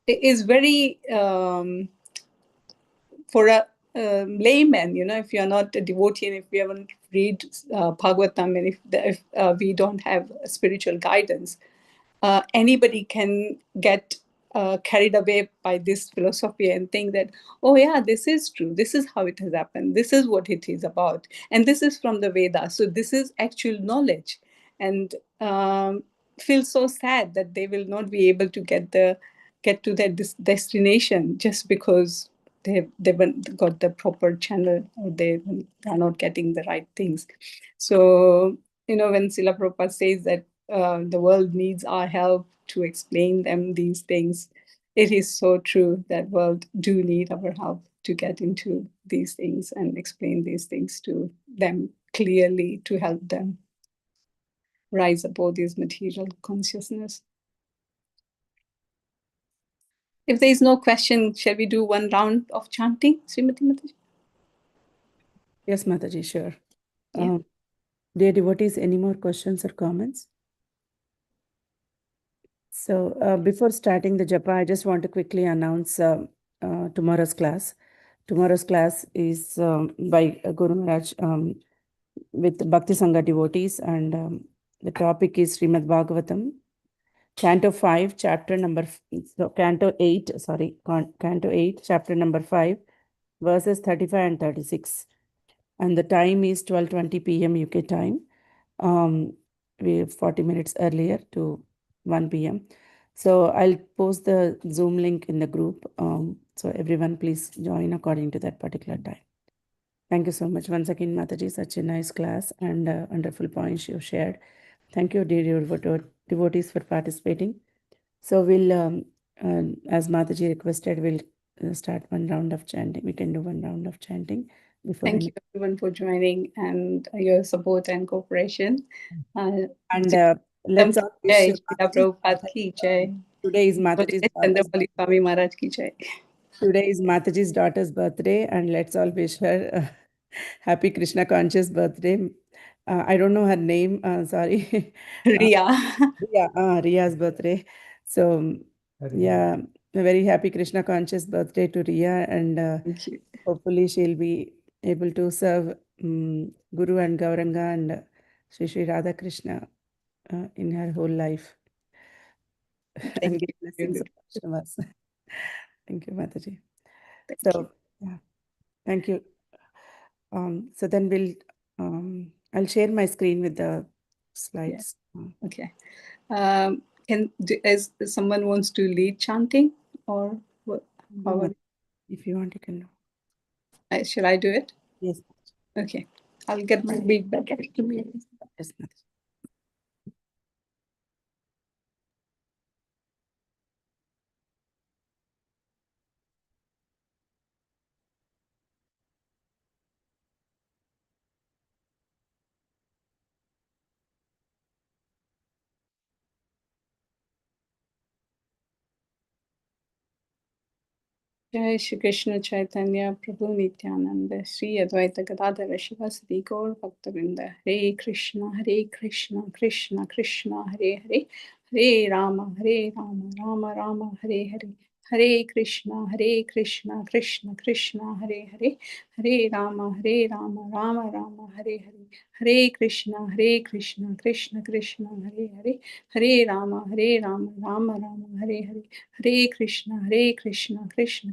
is very for a layman, if you're not a devotee and if we haven't read Bhagavatam, and if we don't have spiritual guidance, anybody can get carried away by this philosophy and think that, oh yeah, this is true. This is how it has happened. This is what it is about. And this is from the Vedas. So this is actual knowledge. And feel so sad that they will not be able to get to their destination just because they haven't got the proper channel, or they are not getting the right things. So, when Srila Prabhupada says that the world needs our help to explain them these things, it is so true that world do need our help to get into these things and explain these things to them clearly, to help them rise above this material consciousness. If there is no question, shall we do one round of chanting, Srimati Mataji? Yes, Mataji, sure. Yeah. Dear devotees, any more questions or comments? So before starting the japa, I just want to quickly announce tomorrow's class. Tomorrow's class is by Guru Maharaj with Bhakti Sangha devotees, and the topic is Srimad Bhagavatam, Canto 5, chapter number, Canto 8, Canto 8, chapter number 5, verses 35 and 36. And the time is 12:20 p.m. UK time. We have 40 minutes earlier to 1 p.m. So I'll post the Zoom link in the group. So everyone please join according to that particular time. Thank you so much once again, Mataji. Such a nice class and wonderful points you shared. Thank you, dear devotees, for participating. So we'll, as Mataji requested, we'll start one round of chanting. We can do one round of chanting before. Thank you everyone for joining and your support and cooperation. And let's all Jai wish Srila Prabhupada ki jai. Today is Mataji's Chandrapali Swami Maharaj ki jai. Today is Mataji's daughter's birthday, and let's all wish her happy Krishna conscious birthday. I don't know her name. Sorry. Riya. Riya's birthday. So, yeah, a very happy Krishna conscious birthday to Riya, and Thank you. hopefully she'll be able to serve Guru and Gauranga and Sri Radha Krishna in her whole life. And give blessings. Thank you, Mataji. Thank So, you. yeah, thank you. So then I'll share my screen with the slides. Okay. As someone wants to lead chanting, or what? If you want, you can do. Shall I do it? Yes. Okay. I'll get my beat back. Yes, Mataji. Jai Shri Krishna Chaitanya Prabhu Nityananda Sri Advaita Gadadhara Shivasati Gaur Bhaktavinda Hare Krishna Krishna Krishna Hare Hare Hare Rama Rama Rama Hare Hare Hare Krishna Krishna Krishna Hare Hare Hare Rama Rama Rama Hare Hare Hare Krishna Krishna Krishna Hare Hare Hare Rama Rama Rama Hare Hare Hare Krishna Krishna Krishna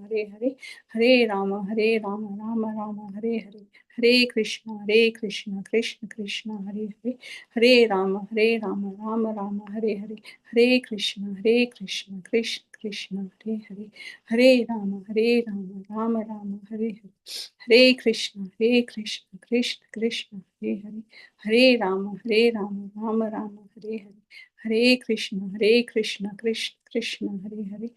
Hare Hare Hare Rama Rama Rama Hare Hare Hare Krishna Krishna Krishna Hare Hare Hare Rama Rama Rama Hare Hare Hare Krishna Krishna Krishna Hare Hare Hare Rama Rama Rama Hare Hare Hare Krishna Krishna Krishna Hare Hare Hare Rama Rama Rama Hare Hare Hare Krishna Krishna Krishna Hare Hare Hare Rama Rama Rama Hare Hare Hare Krishna Krishna Krishna Hare Hare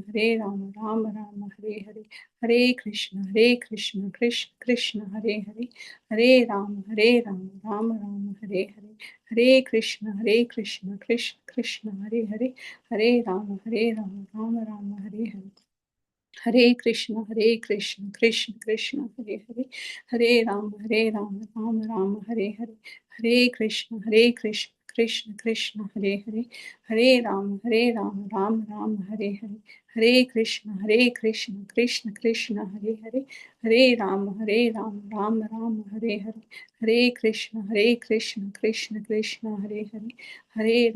Hare Rama Rama Rama Hare Hare Hare Krishna Krishna Krishna Hare Hare Hare Rama Rama Rama Hare Hare Hare Krishna Krishna Krishna Hare Hare Hare Rama Rama Rama Hare Hare Hare Krishna Krishna Krishna Hare Hare Hare Rama Rama Rama Hare Hare Hare Krishna Krishna Krishna Hare Hare Hare Rama Rama Rama Hare Hare Hare Krishna Krishna Krishna Hare Hare Hare Rama Rama Rama Hare Hare Hare Krishna Krishna Krishna Hare Hare Hare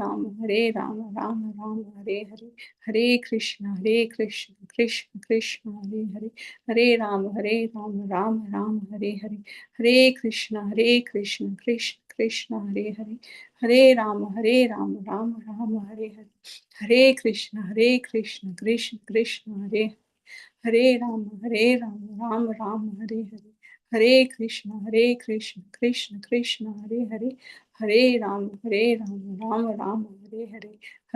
Rama Rama Rama Hare Hare Hare Krishna Krishna Krishna Hare Hare Hare Rama Rama Rama Hare Hare Hare Krishna Krishna Krishna Hare Hare Rama Rama Rama Hare Hare Hare Krishna Krishna Krishna Hare Hare Hare Rama Rama Rama Hare Hare Hare Krishna Krishna Krishna Hare Hare Hare Rama Rama Rama Hare Hare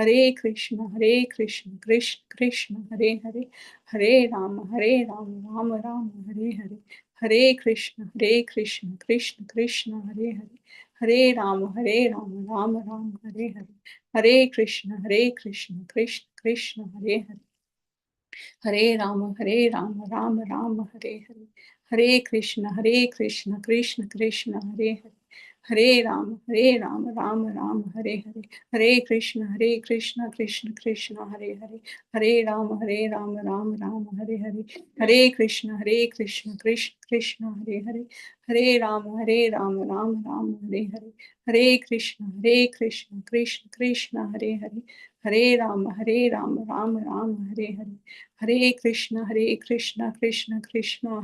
Hare Krishna Krishna Krishna Hare Hare Hare Rama Rama Rama Hare Hare Hare Krishna Krishna Krishna Hare Hare Hare Rama Rama Rama Hare Hare Hare Krishna Krishna Krishna Hare Hare Hare Rama Rama Rama Hare Hare Hare Krishna Krishna Krishna Hare Hare Hare Rama Rama Rama Hare Hare Hare Krishna Krishna Krishna Hare Hare Hare Rama Rama Rama Hare Hare Hare Krishna Krishna Krishna Hare Hare Hare Rama Rama Rama Hare Hare Hare Krishna Krishna Krishna Hare Hare Hare Rama Rama Rama Hare Hare Hare Krishna Krishna Krishna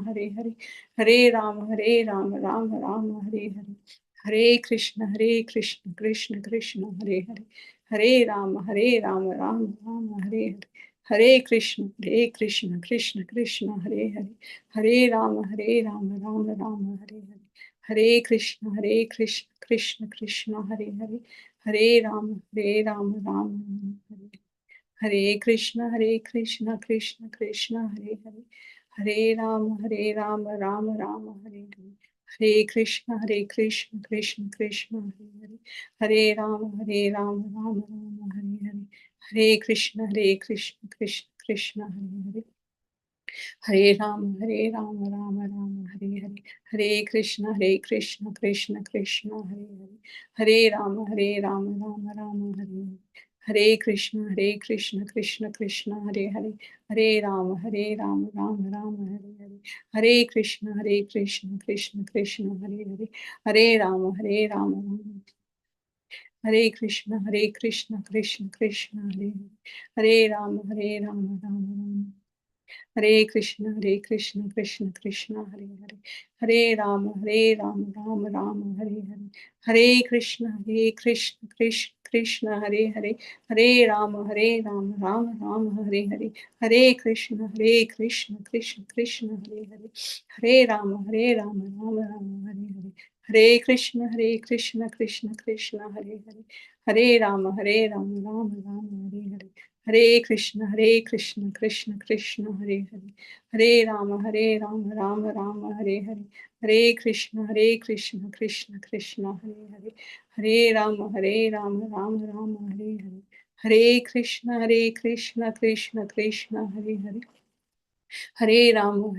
Hare Hare Hare Rama Rama Rama Hare Hare Hare Krishna Krishna Krishna Hare Hare Hare Rama Rama Rama Hare Hare Hare Krishna Krishna Krishna Hare Hare Hare Rama Rama Rama Hare Hare Hare Krishna Krishna Krishna Hare Hare Hare Rama Rama Rama Hare Hare Krishna Krishna Krishna Hare Hare Hare Rama Rama Rama Hare Hare Hare Krishna Krishna Krishna Hare Hare Hare Rama Rama Rama Hare Hare Hare Krishna Krishna Krishna Hare Hare Hare Rama Rama Rama Hare Hare Hare Krishna Krishna Krishna Hare Hare Hare Rama Rama Rama Hare Hare Hare Krishna Krishna Krishna Hare Hare Hare Rama Rama Rama Hare Hare Hare Krishna, Krishna Krishna, Hare Hare, Hare Rama, Rama. Hare Krishna, Krishna Krishna, Hare Hare, Hare Rama, Rama, Rama. Hare Krishna, Krishna Krishna, Hare Hare, Hare Rama, Rama, Rama, Hare Hare, Hare Krishna, Krishna Krishna, Hare Hare, Hare Rama, Rama, Rama, Hare Hare, Hare Krishna, Krishna Krishna, Hare Hare, Hare Rama, Rama, Rama, Hare Hare, Hare Krishna, Krishna Krishna, Hare Hare, Hare Rama, Rama, Rama, Hare Hare, Hare Krishna, Krishna Krishna, Hare Hare, Hare Rama, Rama, Rama, Hare Hare, Hare Krishna, Krishna Krishna, Hare Hare, Hare Rama, Rama, Rama, Hare Hare, Hare Krishna, Krishna Krishna, Hare Hare, Hare Rama,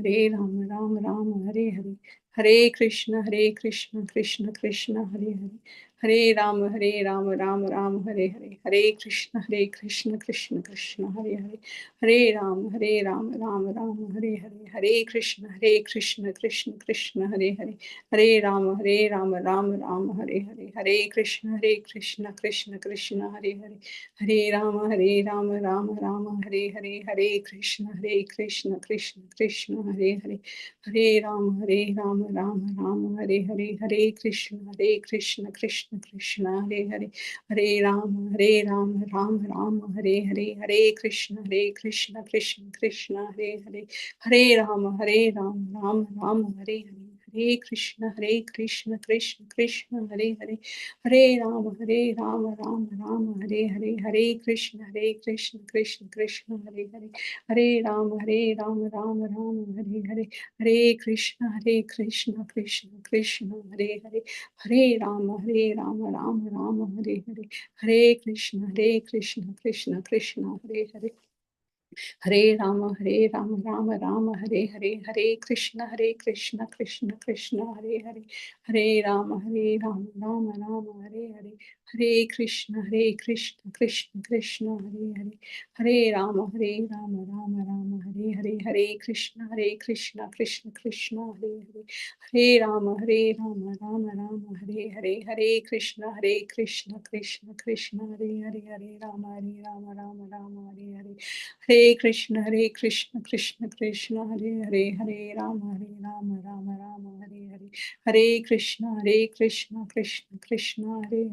Rama, Rama, Hare Hare, Hare Krishna, Krishna Krishna, Hare Hare, Hare Rama, Rama, Rama, Hare Hare, Hare Krishna, Krishna Krishna, Hare Hare, Hare Rama, Rama, Rama, Hare Hare, Hare Krishna, Krishna Krishna, Hare Hare, Hare Rama, Rama, Rama, Hare Hare, Hare Krishna, Krishna Krishna, Hare Hare, Hare Rama, Rama, Rama, Hare Hare, Hare Krishna, Krishna Krishna, Hare Hare, Hare Rama, Rama, Rama, Hare Hare, Hare Krishna, Krishna Krishna, Hare Hare, Hare Rama, Rama, Rama, Hare Hare, Hare Krishna, Krishna Krishna, Hare Hare, Hare Rama, Rama, Rama, Hare Hare, Hare Krishna, Krishna Krishna, Hare Hare, Hare Rama, Rama, Rama, Hare Hare, Hare Krishna, Krishna Krishna, Hare Hare, Hare Rama, Rama, Rama, Hare Hare, Hare Krishna, Krishna Krishna, Hare Hare, Hare Rama, Rama, Rama, Hare Hare, Hare Krishna, Krishna Krishna, Hare Hare, Hare Rama, Rama, Rama, Hare Hare, Hare Krishna, Krishna Krishna, Hare Hare, Hare Rama, Rama, Rama, Hare Hare, Hare Krishna, Krishna Krishna, Hare Hare, Hare Rama, Rama, Rama, Hare Hare, Hare Krishna, Krishna Krishna, Hare Hare, Hare Rama, Rama, Rama, Hare Hare, Hare Krishna, Krishna Krishna, Hare Hare, Hare Rama, Rama, Rama, Hare Hare, Hare Krishna, Krishna Krishna, Hare Hare, Hare Rama, Rama, Rama, Hare Hare, Hare Krishna, Krishna Krishna, Hare Hare, Hare Rama, Rama, Rama, Hare Hare, Hare Krishna, Krishna Krishna, Hare Hare,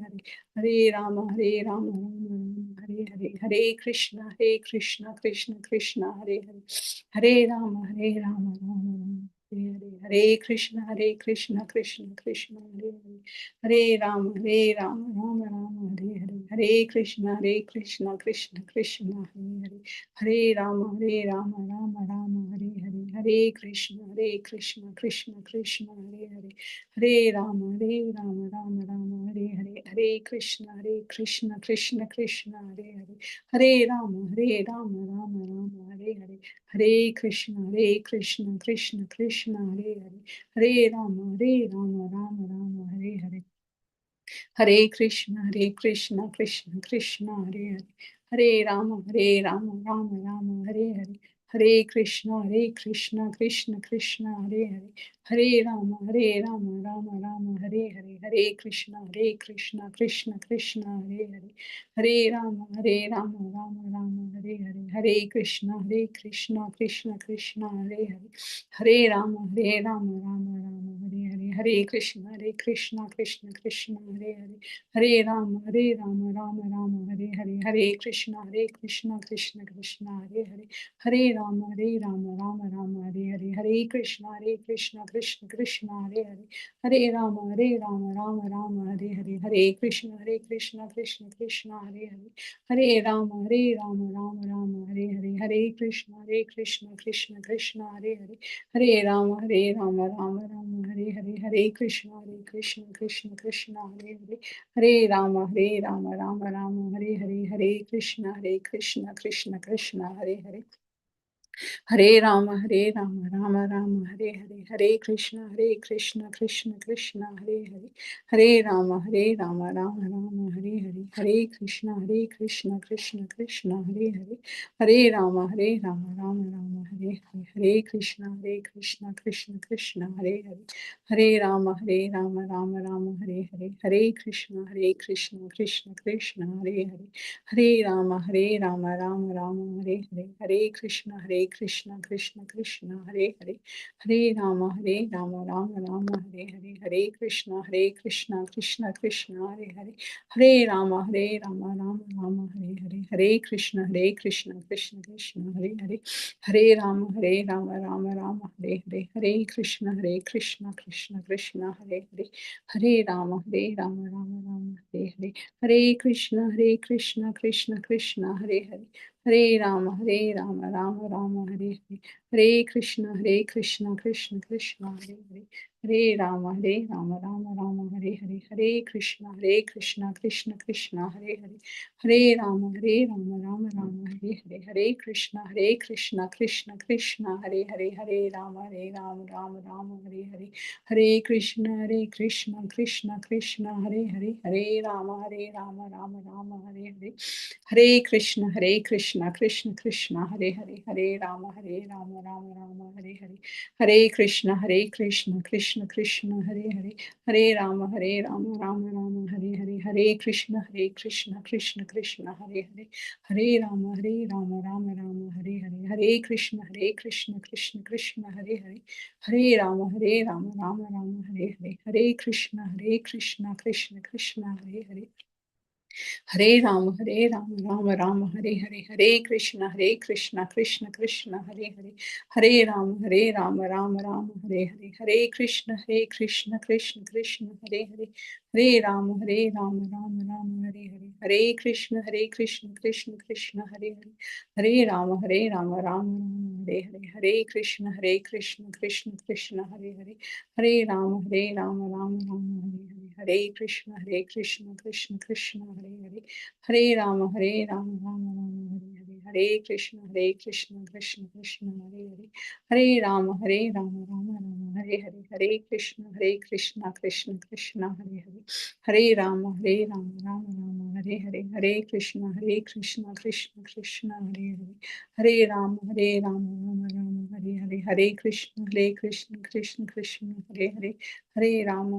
Hare Rama, Rama, Rama, Hare Hare, Hare Krishna, Krishna Krishna, Hare Hare, Hare Rama, Rama, Rama, Hare Hare, Hare Krishna, Krishna Krishna, Hare Hare, Hare Rama, Rama, Rama, Hare Hare, Hare Krishna, Krishna Krishna, Hare Hare, Hare Rama, Rama, Rama, Hare Hare, Hare Krishna, Krishna Krishna, Hare Hare, Hare Rama, Rama, Rama, Hare Hare, Hare Krishna, Krishna Krishna, Hare Hare, Hare Rama, Rama, Rama, Hare Hare, Hare Krishna, Krishna Krishna, Hare Hare, Hare Rama, Rama, Rama, Hare Hare, Hare Krishna, Krishna Krishna, Hare Hare, Hare Rama, Rama, Rama, Hare Hare, Hare Krishna, Krishna Krishna, Hare Hare, Hare Rama, Rama, Hare Hare, Hare Krishna, Krishna Krishna, Hare Hare, Hare Rama, Rama, Hare Hare, Hare Krishna, Krishna Krishna, Hare Hare, Hare Rama, Rama, Hare Hare, Hare Krishna, Krishna Krishna, Hare Hare, Hare Rama, Rama, Hare Hare, Hare Krishna, Krishna Krishna, Hare Hare, Hare Rama, Rama, Hare Hare, Hare Krishna, Krishna Krishna, Hare Hare, Hare Rama, Rama, Hare Hare, Hare Krishna, Krishna Krishna, Hare Hare, Hare Rama, Rama, Hare Hare, Hare Krishna, Krishna Krishna, Hare Hare, Hare Rama, Rama, Hare Hare, Hare Krishna, Krishna Krishna, Hare Hare, Hare Rama, Rama Rama, Hare Hare, Hare Krishna, Krishna Krishna, Hare Hare, Hare Rama, Rama Rama, Hare Hare, Hare Krishna, Krishna Krishna, Hare Hare, Hare Rama, Rama Rama, Hare Hare, Hare Krishna, Krishna Krishna, Hare Hare, Hare Rama, Rama Rama, Hare Hare, Hare Krishna, Krishna Krishna, Hare Hare, Hare Rama, Rama Rama, Hare Hare, Hare Krishna, Krishna Krishna, Hare Hare, Hare Rama, Rama Rama, Hare Hare, Hare Krishna, Krishna Krishna, Hare Hare, Hare Rama, Rama Hare Hare, Hare Krishna, Krishna Krishna, Hare Hare, Hare Rama, Rama Hare Hare, Hare Krishna, Krishna Krishna, Hare Hare, Hare Rama, Rama Hare Hare, Hare Krishna, Krishna Krishna, Hare Hare, Hare Rama, Rama Hare Hare, Hare Krishna, Krishna Krishna, Hare Hare, Hare Rama, Rama Hare Hare, Hare Krishna, Krishna Krishna, Hare Hare, Hare Rama, Rama Hare Hare, Hare Krishna, Krishna Krishna, Hare Hare, Hare Rama, Rama Hare Hare, Hare Krishna, Krishna Krishna, Hare Hare, Hare Rama, Rama Hare Hare, Hare Krishna, Krishna Krishna, Hare Hare, Hare Rama, Rama Hare Hare, Hare Krishna, Krishna Krishna, Hare Hare, Hare Rama, Rama Hare Hare, Hare Krishna, Krishna Krishna, Hare Hare, Hare Rama, Rama Hare Hare, Hare Krishna, Krishna Krishna, Hare Hare, Hare Rama, Rama Hare Hare, Hare Krishna, Krishna Krishna, Hare Hare, Hare Rama, Rama Hare Hare, Hare Krishna, Krishna Krishna, Hare Hare, Hare Rama, Rama Hare Hare, Hare Krishna, Krishna Krishna, Hare Hare, Hare Rama, Rama Hare Hare, Hare Krishna, Krishna Krishna, Hare Hare, Hare Rama, Rama Hare Hare, Hare Krishna, Krishna Krishna, Hare Hare, Hare Rama, Rama Hare Hare, Hare Krishna, Krishna Krishna, Hare Hare, Hare Rama, Rama Hare Hare, Hare Krishna, Krishna Krishna, Hare Hare, Hare Rama, Rama Hare Hare, Hare Krishna, Krishna Krishna, Hare Hare, Hare Rama, Rama Hare Hare, Hare Krishna, Krishna Krishna, Hare Hare, Hare Rama, Rama Hare Hare, Hare Krishna, Krishna Krishna, Hare Hare, Hare Rama,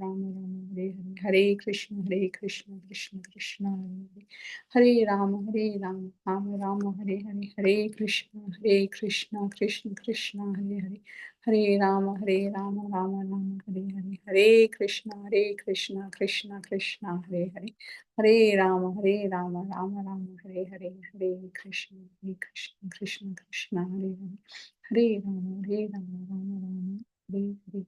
Rama Hare Hare, Hare Krishna, Krishna Krishna, Hare Hare, Hare Rama, Rama Hare Hare, Hare Krishna, Krishna Krishna, Hare Hare, Hare Rama, Rama Hare Hare, Hare Krishna, Krishna Krishna, Hare Hare, Hare Rama, Rama Hare Hare, Hare Krishna, Krishna Krishna, Hare Hare, Hare Rama, Rama Hare Hare.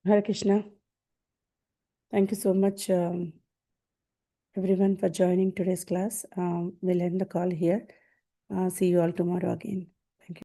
Hare Krishna. Thank you so much, everyone, for joining today's class. We'll end the call here. See you all tomorrow again.